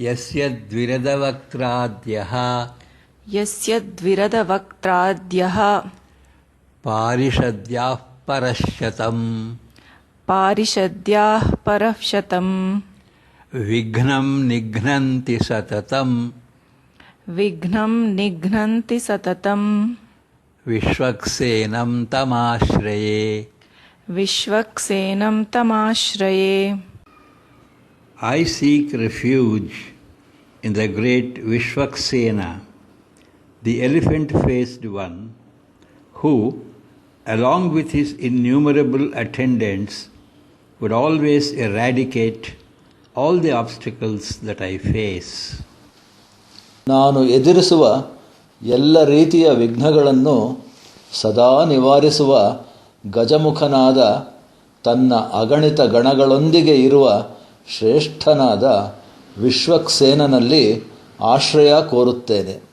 ಯಸ್ಯ ದ್ವಿರದವಕ್ತ್ರಾದ್ಯಃ ಪಾರಿಷದ್ಯಾಃ ಪರಃಶತಂ ವಿಘ್ನಂ ನಿಘ್ನಂತಿ ಸತತಂ ವಿಶ್ವಕ್ಸೇನಂ ತಮಾಶ್ರಯೇ. I seek refuge in the great Vishwaksena, the elephant-faced one, who, along with his innumerable attendants, would always eradicate all the obstacles that I face. ನಾನು ಎದುರಿಸುವ ಎಲ್ಲ ರೀತಿಯ ವಿಘ್ನಗಳನ್ನು ಸದಾ ನಿವಾರಿಸುವ ಗಜಮುಖನಾದ ತನ್ನ ಅಗಣಿತ ಗಣಗಳೊಂದಿಗೆ ಇರುವ ಶ್ರೇಷ್ಠನಾದ ವಿಶ್ವಕ್ಸೇನನಲ್ಲಿ ಆಶ್ರಯ ಕೋರುತ್ತೇನೆ.